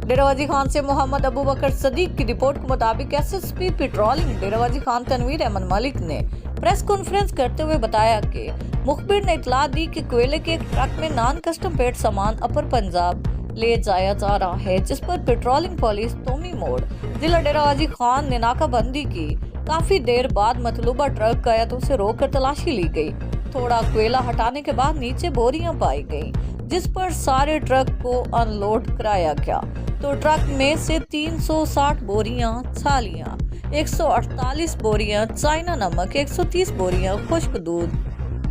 डेराबाजी खान से मोहम्मद अबू बकर सदीक की रिपोर्ट के मुताबिक एसएसपी पेट्रोलिंग डेराबाजी खान तनवीर अहमद मलिक ने प्रेस कॉन्फ्रेंस करते हुए बताया कि मुखबिर ने इतला दी कि कोयले के एक ट्रक में नॉन कस्टम पेड सामान अपर पंजाब ले जाया जा रहा है, जिस पर पेट्रोलिंग पुलिस तोमी मोड़ जिला डेराबाजी खान ने नाकाबंदी की। काफी देर बाद मतलूबा ट्रक गया तो उसे रोककर तलाशी ली गई। थोड़ा कोयला हटाने के बाद नीचे बोरियां पाई गई, जिस पर सारे ट्रक को अनलोड कराया गया। तो ट्रक में से 360 बोरियां छालियां, 148 बोरियां चाइना नमक, 130 बोरियां खुश्क दूध,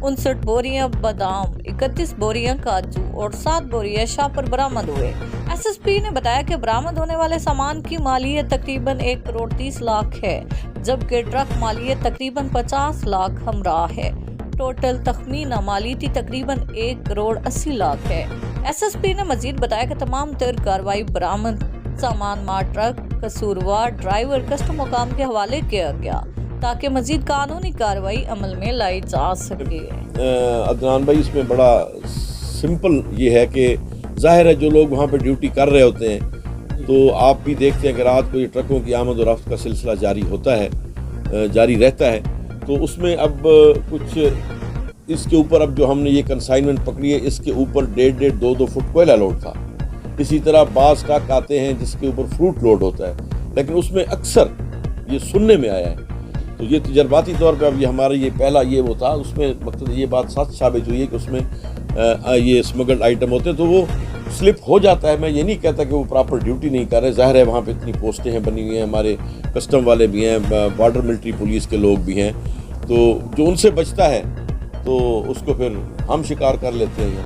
59 बोरियां बादाम, 31 बोरियां काजू और 7 बोरियां शापर बरामद हुए। एसएसपी ने बताया कि बरामद होने वाले सामान की मालियत तकरीबन 1 करोड़ 30 लाख है, जबकि ट्रक मालियत तकरीबन 50 लाख हमरा है। टोटल तखमीना मालियती तकरीबन 1 करोड़ 80 लाख है। एसएसपी ने मजीद बताया कि तमाम तर कार्रवाई बरामद सामान मार ट्रक कसूरवार ड्राइवर कस्टम मुकाम के हवाले किया गया ताकि मजीद कानूनी कार्रवाई अमल में लाई जा सके। अदनान भाई, इसमें बड़ा सिंपल ये है कि जाहिर है जो लोग वहाँ पे ड्यूटी कर रहे होते हैं तो आप भी देखते हैं कि रात को ये ट्रकों की आमद और रफ्त का सिलसिला जारी होता है, जारी रहता है। तो उसमें अब कुछ इसके ऊपर अब जो हमने ये कंसाइनमेंट पकड़ी है, इसके ऊपर 1.5-2 फुट कोयला लोड था। इसी तरह बास ट्रक आते हैं जिसके ऊपर फ्रूट लोड होता है, लेकिन उसमें अक्सर ये सुनने में आया है। तो ये तजर्बाती तौर पे अब ये हमारा ये पहला ये वो था, उसमें मतलब ये बात सच साबित हुई है कि उसमें ये स्मगल्ड आइटम होते हैं तो वो स्लिप हो जाता है। मैं ये नहीं कहता कि वो प्रॉपर ड्यूटी नहीं कर रहे, ज़ाहिर है वहाँ पे इतनी पोस्टें हैं बनी हुई हैं, हमारे कस्टम वाले भी हैं, बॉर्डर मिलिट्री पुलिस के लोग भी हैं, तो जो उनसे बचता है तो उसको फिर हम शिकार कर लेते हैं।